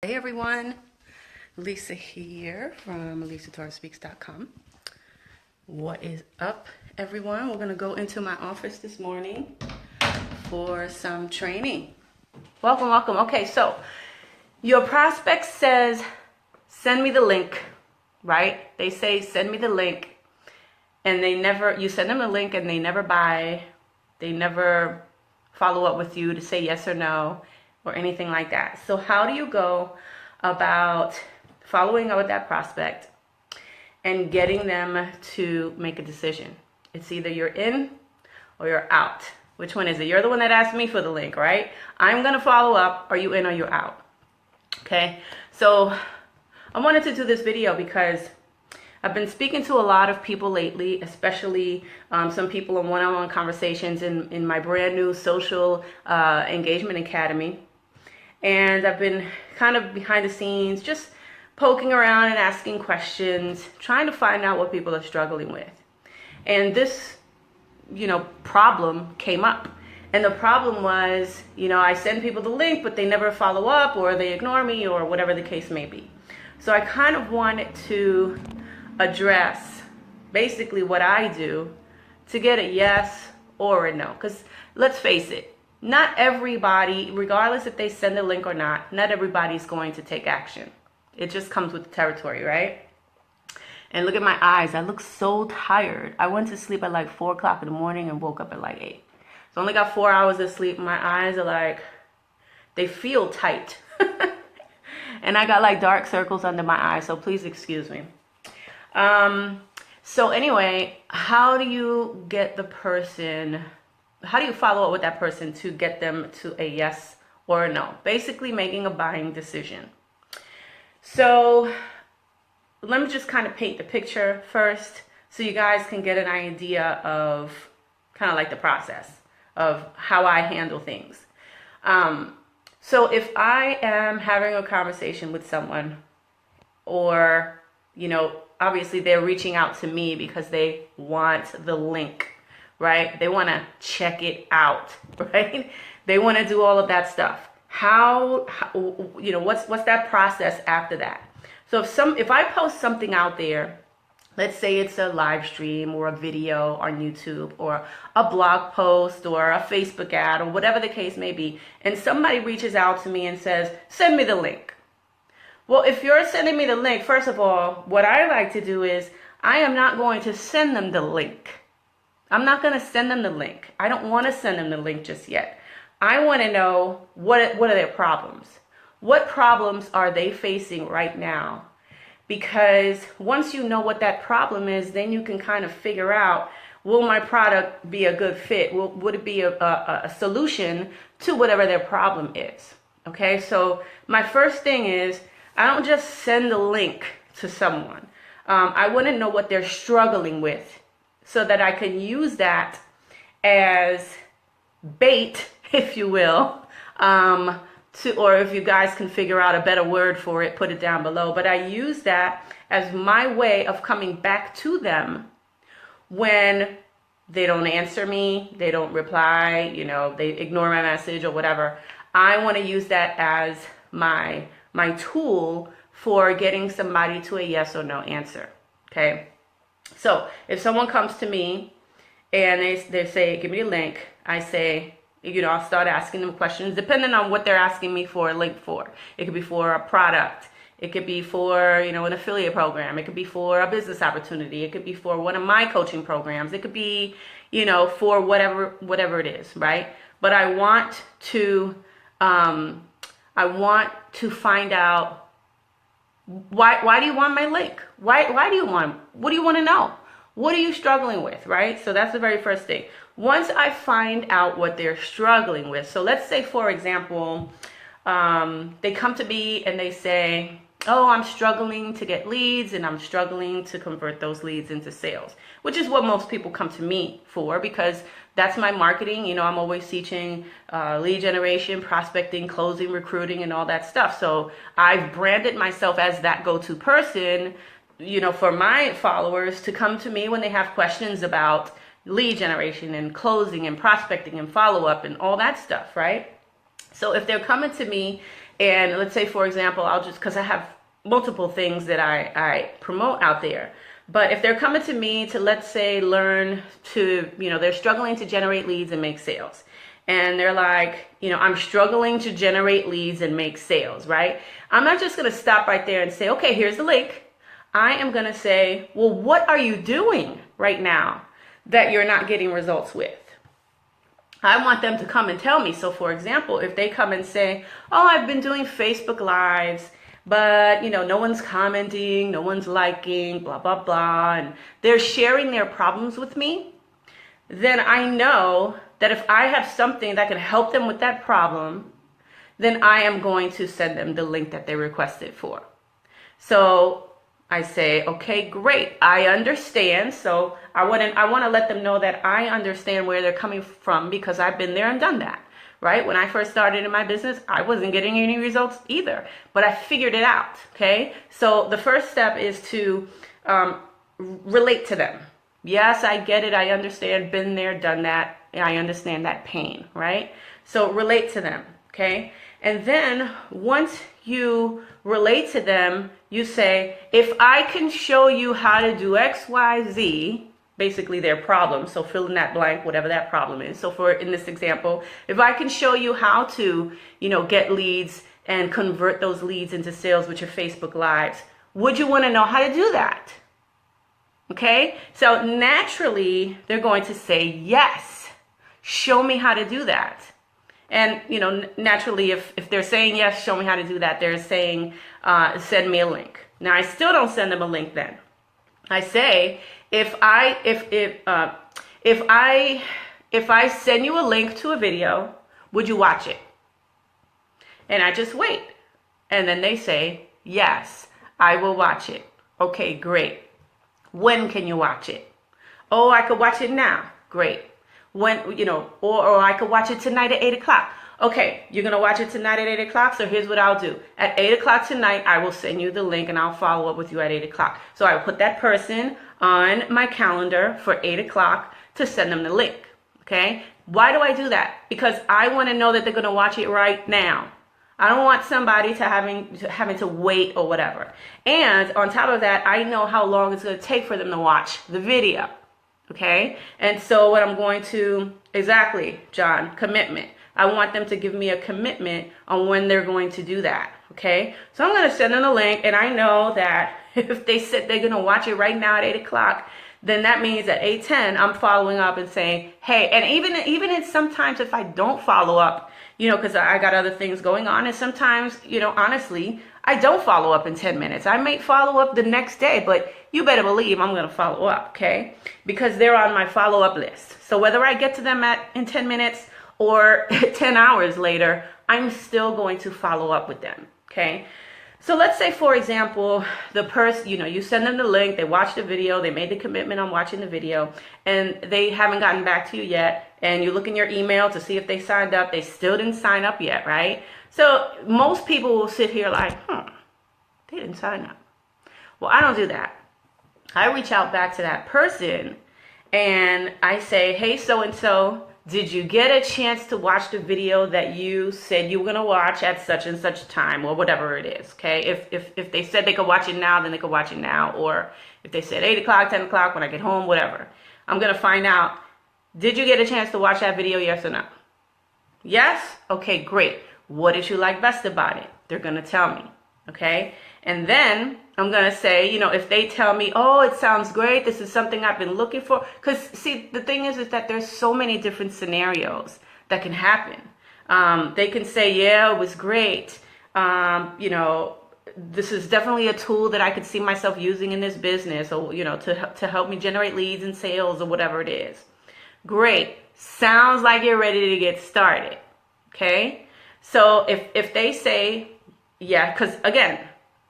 Hey everyone, Lisa here from LisaTorresSpeaks.com. What is up, everyone? We're going to go into my office this morning for some training. Welcome. Okay, so your prospect says, send me the link, right? They say, send me the link, and you send them the link and they never buy. They never follow up with you to say yes or no or anything like that. So how do you go about following up with that prospect and getting them to make a decision? It's either you're in or you're out. Which one is it? You're the one that asked me for the link, right? I'm going to follow up. Are you in or you're out? Okay. So I wanted to do this video because I've been speaking to a lot of people lately, especially some people in one-on-one conversations in my brand new social engagement academy. And I've been kind of behind the scenes, just poking around and asking questions, trying to find out what people are struggling with. And this, problem came up. And the problem was, I send people the link, but they never follow up, or they ignore me, or whatever the case may be. So I kind of wanted to address basically what I do to get a yes or a no. Because let's face it, not everybody, regardless if they send a link or not everybody's going to take action. It just comes with the territory, right? And look at my eyes. I look so tired. I went to sleep at like 4 o'clock in the morning and woke up at like 8. So I only got 4 hours of sleep. My eyes are like, they feel tight. And I got like dark circles under my eyes, so please excuse me. So anyway, how do you follow up with that person to get them to a yes or a no? Basically making a buying decision. So let me just kind of paint the picture first so you guys can get an idea of kind of like the process of how I handle things. So if I am having a conversation with someone, or, obviously they're reaching out to me because they want the link, right? They want to check it out, right? They want to do all of that stuff. What's that process after that? So if I post something out there, let's say it's a live stream or a video on YouTube or a blog post or a Facebook ad or whatever the case may be, and somebody reaches out to me and says, send me the link. Well, if you're sending me the link, first of all, what I like to do is I am not going to send them the link. I'm not going to send them the link. I don't want to send them the link just yet. I want to know what are their problems. What problems are they facing right now? Because once you know what that problem is, then you can kind of figure out, will my product be a good fit? Would it be a solution to whatever their problem is? Okay, so my first thing is, I don't just send a link to someone. I want to know what they're struggling with so that I can use that as bait, if you will, or if you guys can figure out a better word for it, put it down below. But I use that as my way of coming back to them when they don't answer me, they don't reply, they ignore my message or whatever. I want to use that as my tool for getting somebody to a yes or no answer. Okay. So if someone comes to me and they say, give me a link, I say, I'll start asking them questions depending on what they're asking me for a link for. It could be for a product. It could be for, an affiliate program. It could be for a business opportunity. It could be for one of my coaching programs. It could be, for whatever it is, right? But I want to find out, why do you want my link? Why do you want, what do you want to know? What are you struggling with, right? So that's the very first thing. Once I find out what they're struggling with, so let's say, for example, they come to me and they say, oh, I'm struggling to get leads and I'm struggling to convert those leads into sales, which is what most people come to me for, because that's my marketing. I'm always teaching lead generation, prospecting, closing, recruiting, and all that stuff. So I've branded myself as that go-to person, for my followers to come to me when they have questions about lead generation and closing and prospecting and follow-up and all that stuff, right? So if they're coming to me And let's say, for example, I'll just, because I have multiple things that I promote out there. But if they're coming to me to, let's say, learn to, they're struggling to generate leads and make sales. And they're like, I'm struggling to generate leads and make sales, right? I'm not just going to stop right there and say, okay, here's the link. I am going to say, well, what are you doing right now that you're not getting results with? I want them to come and tell me. So for example, if they come and say, oh, I've been doing Facebook Lives, but no one's commenting, no one's liking, blah, blah, blah, and they're sharing their problems with me, then I know that if I have something that can help them with that problem, then I am going to send them the link that they requested for. So I say, okay, great, I understand. So I want to let them know that I understand where they're coming from, because I've been there and done that, right? When I first started in my business, I wasn't getting any results either, but I figured it out, okay? So the first step is to relate to them. Yes, I get it, I understand, been there, done that, I understand that pain, right? So relate to them, okay? And then once you relate to them, you say, if I can show you how to do X, Y, Z, basically their problem. So fill in that blank, whatever that problem is. So in this example, if I can show you how to, get leads and convert those leads into sales with your Facebook Lives, would you want to know how to do that? Okay. So naturally they're going to say, yes, show me how to do that. And, naturally, if they're saying, yes, show me how to do that, they're saying, send me a link. Now, I still don't send them a link then. I say, if I send you a link to a video, would you watch it? And I just wait. And then they say, yes, I will watch it. Okay, great. When can you watch it? Oh, I could watch it now. Great. When, or I could watch it tonight at 8 o'clock. Okay, you're going to watch it tonight at 8 o'clock. So here's what I'll do. At 8 o'clock tonight, I will send you the link and I'll follow up with you at 8 o'clock. So I will put that person on my calendar for 8 o'clock to send them the link. Okay. Why do I do that? Because I want to know that they're going to watch it right now. I don't want somebody to having to wait or whatever. And on top of that, I know how long it's going to take for them to watch the video. Okay. And so what I'm going to, exactly, John, commitment. I want them to give me a commitment on when they're going to do that. Okay. So I'm going to send them the link, and I know that if they said they're going to watch it right now at 8 o'clock, then that means at 8:10, I'm following up and saying, hey, and even in sometimes if I don't follow up, because I got other things going on, and sometimes, honestly, I don't follow up in 10 minutes. I may follow up the next day, but you better believe I'm going to follow up, okay? Because they're on my follow-up list. So whether I get to them in 10 minutes or 10 hours later, I'm still going to follow up with them, okay? So let's say, for example, the person, you send them the link, they watch the video, they made the commitment on watching the video, and they haven't gotten back to you yet, and you look in your email to see if they signed up. They still didn't sign up yet, right? So most people will sit here like, they didn't sign up. Well, I don't do that. I reach out back to that person and I say, hey, so-and-so, did you get a chance to watch the video that you said you were going to watch at such and such time, or whatever it is, okay? If they said they could watch it now, then they could watch it now. Or if they said 8 o'clock, 10 o'clock, when I get home, whatever. I'm going to find out, did you get a chance to watch that video, yes or no? Yes? Okay, great. What did you like best about it? They're going to tell me, okay? And then I'm going to say, if they tell me, oh, it sounds great, this is something I've been looking for. Because, see, the thing is that there's so many different scenarios that can happen. They can say, yeah, it was great. This is definitely a tool that I could see myself using in this business, or, to help me generate leads and sales or whatever it is. Great. Sounds like you're ready to get started. Okay. So if they say, yeah, because again,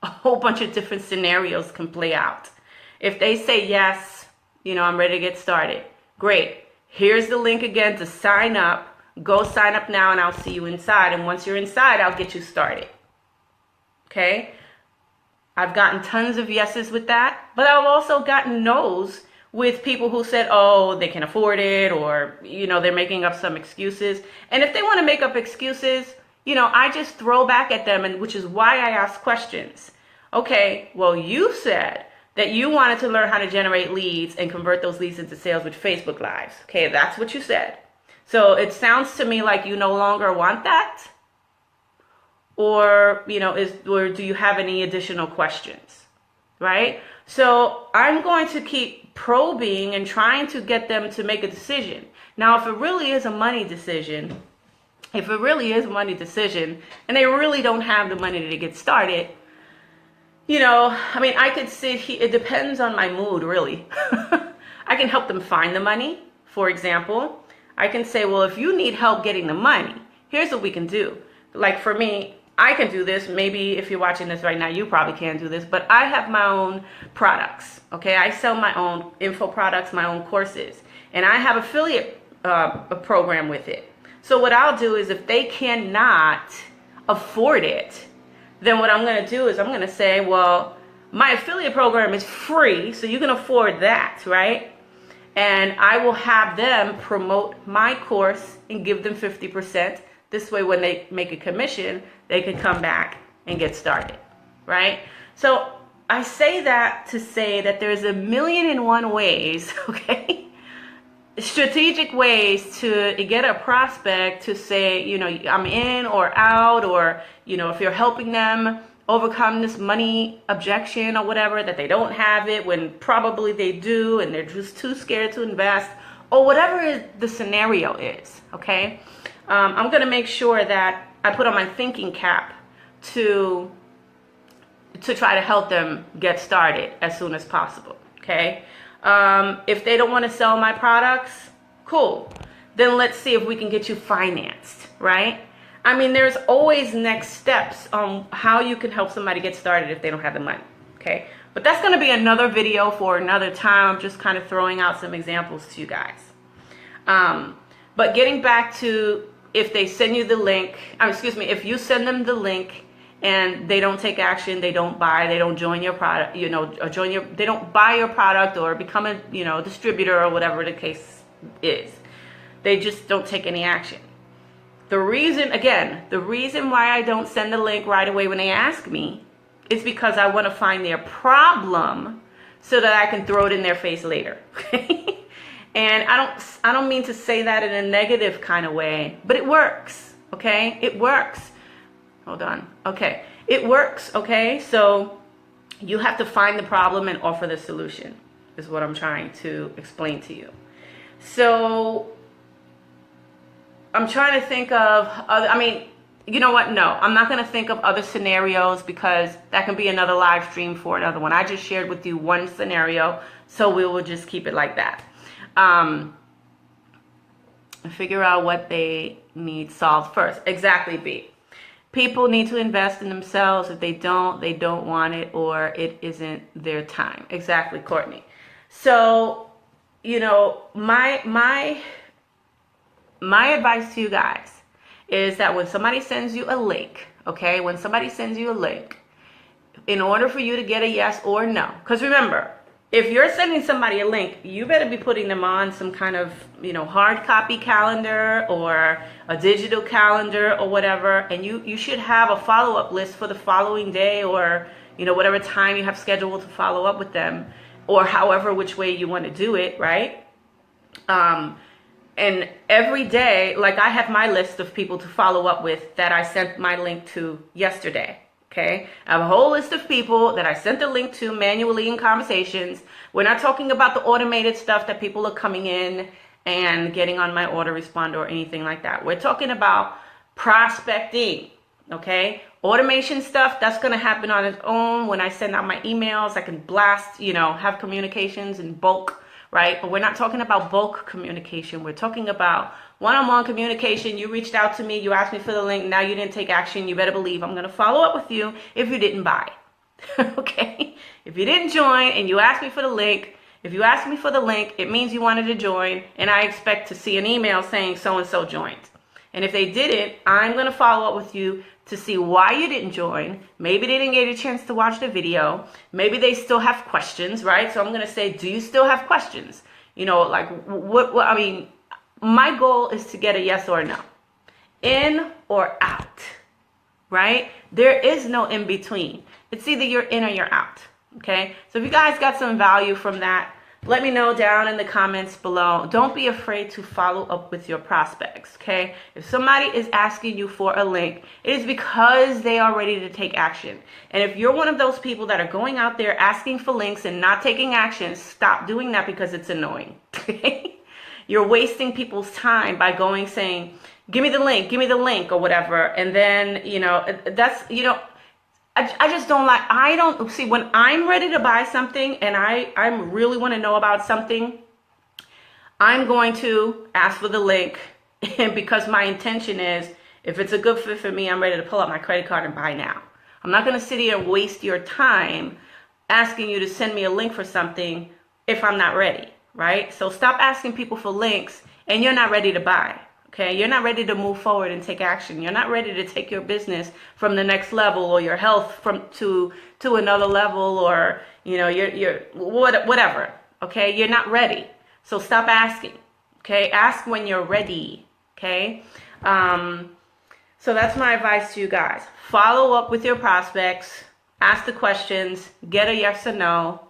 a whole bunch of different scenarios can play out. If they say, yes, I'm ready to get started. Great. Here's the link again to sign up. Go sign up now and I'll see you inside. And once you're inside, I'll get you started. Okay. I've gotten tons of yeses with that, but I've also gotten no's with people who said, oh, they can afford it, or, they're making up some excuses. And if they want to make up excuses, I just throw back at them, and which is why I ask questions. Okay, well, you said that you wanted to learn how to generate leads and convert those leads into sales with Facebook Lives. Okay, that's what you said. So it sounds to me like you no longer want that. Or, or do you have any additional questions? Right? So I'm going to keep probing and trying to get them to make a decision. Now, if it really is a money decision, and they really don't have the money to get started, I could sit here. It depends on my mood, really. I can help them find the money. For example, I can say, well, if you need help getting the money, here's what we can do. Like for me, I can do this. Maybe if you're watching this right now, you probably can't do this, but I have my own products. Okay. I sell my own info products, my own courses, and I have affiliate a program with it. So what I'll do is if they cannot afford it, then what I'm going to do is I'm going to say, well, my affiliate program is free, so you can afford that, right? And I will have them promote my course and give them 50%. This way, when they make a commission, they can come back and get started, right? So I say that to say that there's 1,000,001 ways, okay? Strategic ways to get a prospect to say, I'm in or out, or, if you're helping them overcome this money objection or whatever, that they don't have it when probably they do, and they're just too scared to invest, or whatever the scenario is, okay? I'm going to make sure that I put on my thinking cap to try to help them get started as soon as possible, okay? If they don't want to sell my products, cool. Then let's see if we can get you financed, right? There's always next steps on how you can help somebody get started if they don't have the money, okay? But that's going to be another video for another time. I'm just kind of throwing out some examples to you guys. But getting back to if they send you the link, if you send them the link and they don't take action, they don't buy, they don't join your product, or they don't buy your product or become a, distributor or whatever the case is. They just don't take any action. The reason why I don't send the link right away when they ask me is because I want to find their problem so that I can throw it in their face later. Okay? And I don't mean to say that in a negative kind of way, but it works. Okay? It works. Hold on. Okay. It works. Okay. So you have to find the problem and offer the solution is what I'm trying to explain to you. So I'm trying to think of other, you know what? No, I'm not going to think of other scenarios because that can be another live stream for another one. I just shared with you one scenario, so we will just keep it like that. Figure out what they need solved first. Exactly, B. People need to invest in themselves. If they don't want it, or it isn't their time. Exactly, Courtney. So, my advice to you guys is that when somebody sends you a link, okay, in order for you to get a yes or no, because remember, if you're sending somebody a link, you better be putting them on some kind of, hard copy calendar or a digital calendar or whatever. And you should have a follow-up list for the following day, or, whatever time you have scheduled to follow up with them, or however which way you want to do it, right? And every day, like I have my list of people to follow up with that I sent my link to yesterday. Okay, I have a whole list of people that I sent the link to manually in conversations. We're not talking about the automated stuff that people are coming in and getting on my autoresponder or anything like that. We're talking about prospecting, okay? Automation stuff, that's going to happen on its own. When I send out my emails, I can blast, have communications in bulk, right? But we're not talking about bulk communication. We're talking about one-on-one communication. You reached out to me, you asked me for the link, now you didn't take action. You better believe I'm going to follow up with you if you didn't buy. Okay? If you didn't join and you asked me for the link, it means you wanted to join, and I expect to see an email saying so-and-so joined. And if they didn't, I'm going to follow up with you to see why you didn't join. Maybe they didn't get a chance to watch the video. Maybe they still have questions, right? So I'm going to say, do you still have questions? My goal is to get a yes or a no. in or out, right? There is no in between. It's either you're in or you're out, okay? So if you guys got some value from that, let me know down in the comments below. Don't be afraid to follow up with your prospects, okay? If somebody is asking you for a link, it is because they are ready to take action. And if you're one of those people that are going out there asking for links and not taking action, stop doing that because it's annoying, okay? You're wasting people's time by saying, give me the link or whatever. And then, I just don't like, I don't see when I'm ready to buy something and I really want to know about something, I'm going to ask for the link. And because my intention is, if it's a good fit for me, I'm ready to pull out my credit card and buy now. I'm not going to sit here and waste your time asking you to send me a link for something if I'm not ready, right? So stop asking people for links and you're not ready to buy. Okay, you're not ready to move forward and take action. You're not ready to take your business from the next level, or your health to another level, or you're whatever. Okay, you're not ready. So stop asking. Okay, ask when you're ready. Okay, so that's my advice to you guys. Follow up with your prospects. Ask the questions. Get a yes or no,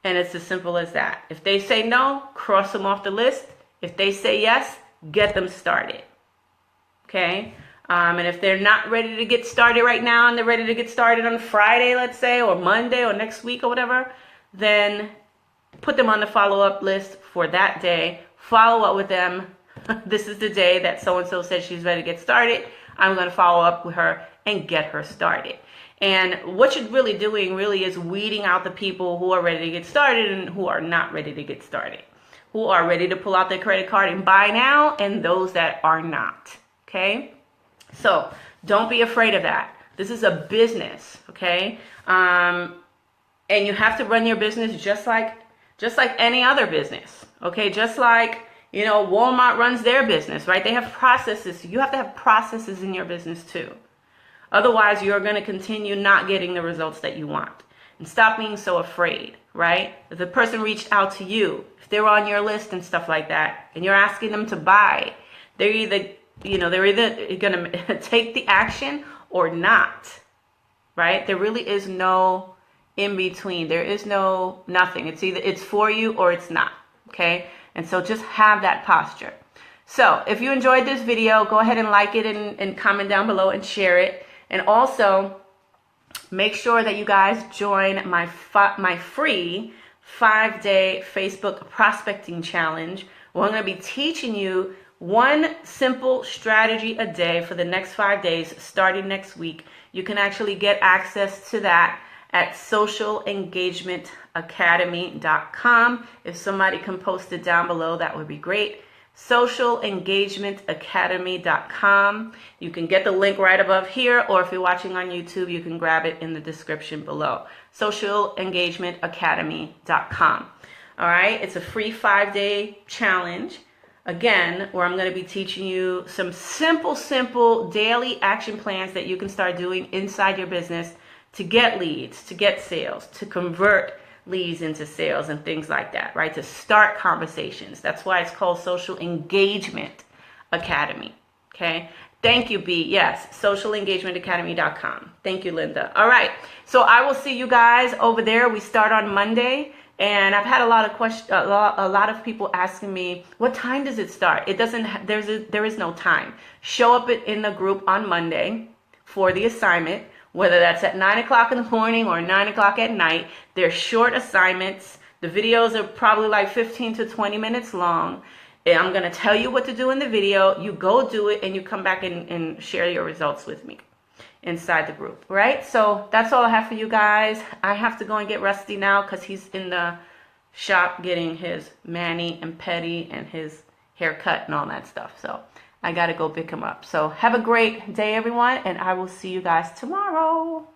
and it's as simple as that. If they say no, cross them off the list. If they say yes, get them started, okay? And if they're not ready to get started right now and they're ready to get started on Friday, let's say, or Monday or next week or whatever, then put them on the follow-up list for that day. Follow up with them. This is the day that so-and-so said she's ready to get started. I'm going to follow up with her and get her started. And what you're really doing is weeding out the people who are ready to get started and who are not ready to get started, who are ready to pull out their credit card and buy now, and those that are not, okay? So don't be afraid of that. This is a business, okay? And you have to run your business just like any other business, okay? Just like, Walmart runs their business, right? They have processes. You have to have processes in your business too. Otherwise, you're going to continue not getting the results that you want. And stop being so afraid, right? If the person reached out to you, if they're on your list and stuff like that, and you're asking them to buy, they're either going to take the action or not, right? There really is no in between. There is nothing. It's either it's for you or it's not, okay? And so just have that posture. So if you enjoyed this video, go ahead and like it and comment down below and share it. And also, make sure that you guys join my free 5-day Facebook prospecting challenge, where I'm going to be teaching you one simple strategy a day for the next 5 days, starting next week. You can actually get access to that at socialengagementacademy.com. If somebody can post it down below, that would be great. socialengagementacademy.com. You can get the link right above here, or if you're watching on YouTube, you can grab it in the description below. socialengagementacademy.com. All right, it's a free 5-day challenge, again, where I'm going to be teaching you some simple daily action plans that you can start doing inside your business to get leads, to get sales, to convert leads into sales and things like that, right? To start conversations. That's why it's called Social Engagement Academy, okay? Thank you, B. Yes, socialengagementacademy.com. Thank you, Linda. All right, so I will see you guys over there. We start on Monday, and I've had a lot of questions, a lot of people asking me, what time does it start? It doesn't. There is no time. Show up in the group on Monday for the assignment, whether that's at 9 o'clock in the morning or 9 o'clock at night. They're short assignments. The videos are probably like 15 to 20 minutes long. And I'm going to tell you what to do in the video. You go do it, and you come back and share your results with me inside the group, right? So that's all I have for you guys. I have to go and get Rusty now because he's in the shop getting his mani and pedi and his haircut and all that stuff. So I got to go pick him up. So have a great day, everyone, and I will see you guys tomorrow.